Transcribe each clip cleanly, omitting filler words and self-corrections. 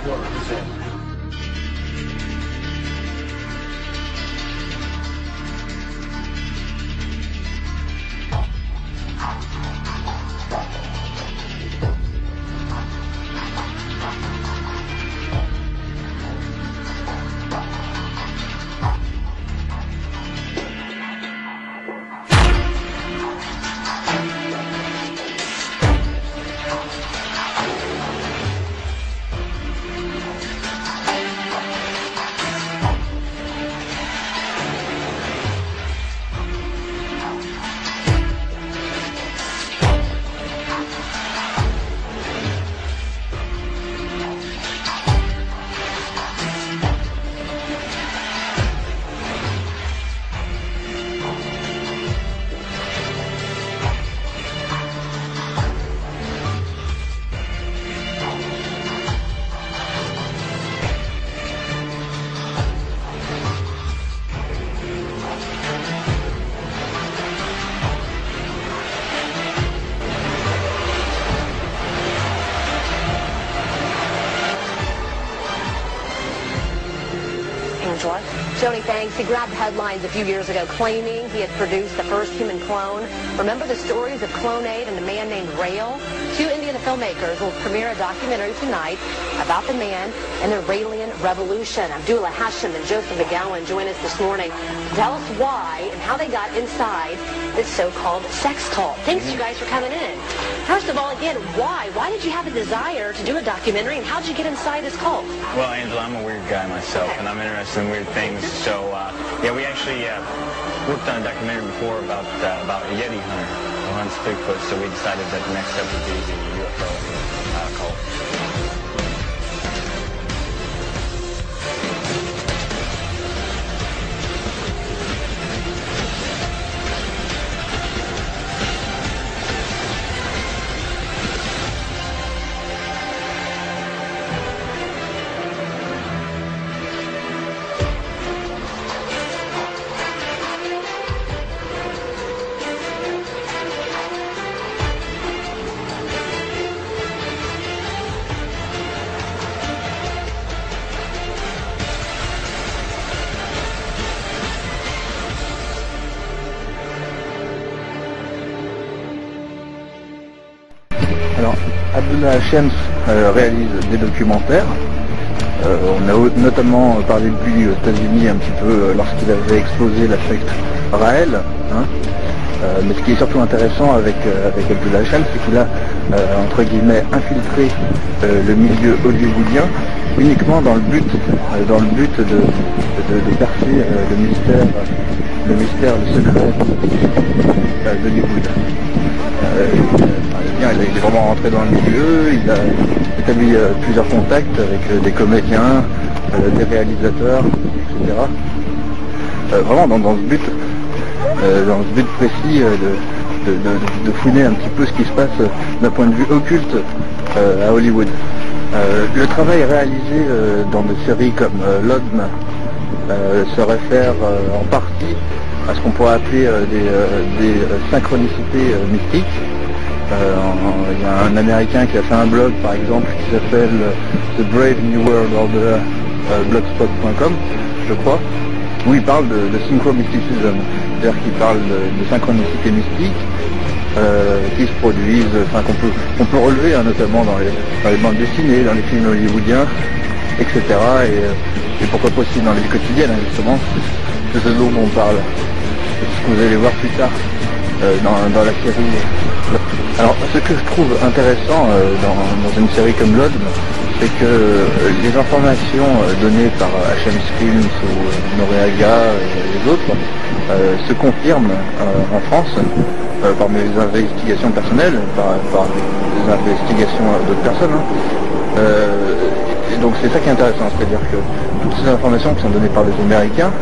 quarter. He's in. Joni Thanks, he grabbed headlines a few years ago claiming he had produced the first human clone. Remember the stories of Clonade and a man named Rael? Two Indian filmmakers will premiere a documentary tonight about the man and the Raelian Revolution. Abdullah Hashim and Joseph McGowan join us this morning to tell us why and how they got inside this so-called sex cult. Thanks you guys for coming in. First of all, again, why? Why did you have a desire to do a documentary, and how did you get inside this cult? Well, Angela, I'm a weird guy myself, and I'm interested in weird things. So, yeah, we actually worked on a documentary before about a Yeti hunter who hunts Bigfoot, so we decided that the next step would be the UFO cult. Alors, Abdullah Hashim réalise des documentaires. On a notamment parlé de lui aux États-Unis un petit peu lorsqu'il avait explosé la secte Raël. Mais ce qui est surtout intéressant avec Abdullah Hashim, c'est qu'il a entre guillemets infiltré le milieu hollywoodien uniquement dans le but de percer le secret d'Hollywood. Il est vraiment rentré dans le milieu, il a établi plusieurs contacts avec des comédiens, des réalisateurs, etc. Vraiment dans ce but précis de fouiner un petit peu ce qui se passe d'un point de vue occulte à Hollywood. Le travail réalisé dans des séries comme L'Odme se réfère en partie à ce qu'on pourrait appeler des synchronicités mystiques. Il y a un Américain qui a fait un blog par exemple qui s'appelle The Brave New World Order blogspot.com, je crois, où il parle de synchromysticism, c'est-à-dire qu'il parle de synchronicité mystique qui se produisent, enfin qu'on peut relever notamment dans les bandes dessinées, dans les films hollywoodiens, etc. Et pourquoi pas aussi dans les vies quotidiennes, justement, c'est ce dont on parle. C'est ce que vous allez voir plus tard dans la série. Alors, ce que je trouve intéressant dans une série comme L'Odme, c'est que les informations données par HM Films ou Noreaga et les autres se confirment en France par mes investigations personnelles, par les investigations d'autres personnes. Et donc c'est ça qui est intéressant, c'est-à-dire que toutes ces informations qui sont données par les Américains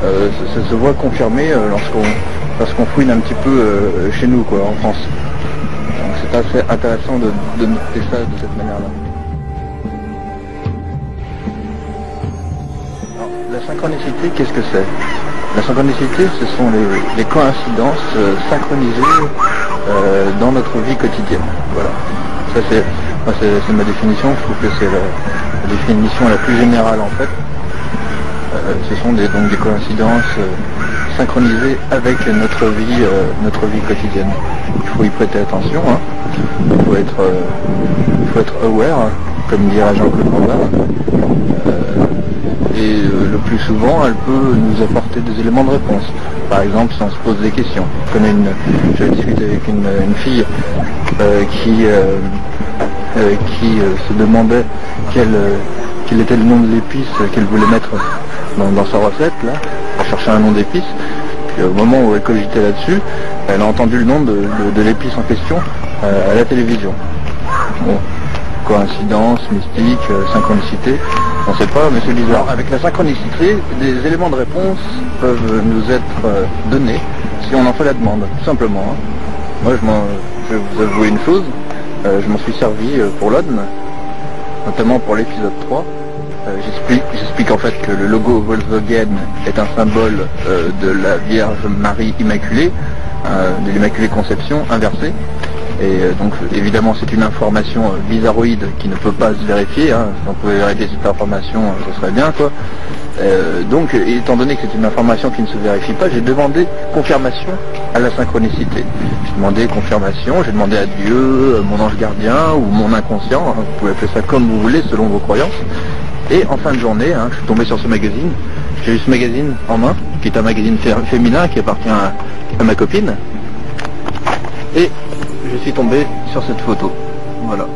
ça se voit confirmé lorsqu'on fouine un petit peu chez nous, quoi, en France. Donc c'est assez intéressant de noter ça de cette manière-là. La synchronicité, qu'est-ce que c'est? La synchronicité, ce sont les coïncidences synchronisées dans notre vie quotidienne. Voilà. Ça c'est ma définition, je trouve que c'est la définition la plus générale en fait. Ce sont donc des coïncidences synchronisées avec notre vie quotidienne. Il faut y prêter attention, hein. Il faut être aware, comme dirait Jean-Claude Van Damme. Et le plus souvent, elle peut nous apporter des éléments de réponse. Par exemple, si on se pose des questions. J'avais discuté avec une fille qui se demandait quel était le nom de l'épice qu'elle voulait mettre dans sa recette, là. Elle cherchait un nom d'épice. Puis au moment où elle cogitait là-dessus, elle a entendu le nom de l'épice en question à la télévision. Bon, coïncidence, mystique, synchronicité, on ne sait pas, mais c'est bizarre. Avec la synchronicité, des éléments de réponse peuvent nous être donnés si on en fait la demande, tout simplement. Hein. Moi, je vais vous avouer une chose, je m'en suis servi pour l'ODN, notamment pour l'épisode 3. J'explique en fait que le logo Volkswagen est un symbole de la Vierge Marie Immaculée, de l'Immaculée Conception inversée. Et donc évidemment c'est une information bizarroïde qui ne peut pas se vérifier, hein. Si on pouvait vérifier cette information, ce serait bien quoi. Donc étant donné que c'est une information qui ne se vérifie pas, j'ai demandé confirmation à la synchronicité. J'ai demandé confirmation, j'ai demandé à Dieu, mon ange gardien ou mon inconscient, hein. Vous pouvez appeler ça comme vous voulez selon vos croyances. Et en fin de journée, hein, je suis tombé sur ce magazine, j'ai eu ce magazine en main, qui est un magazine féminin qui appartient à ma copine. Et je suis tombé sur cette photo. Voilà.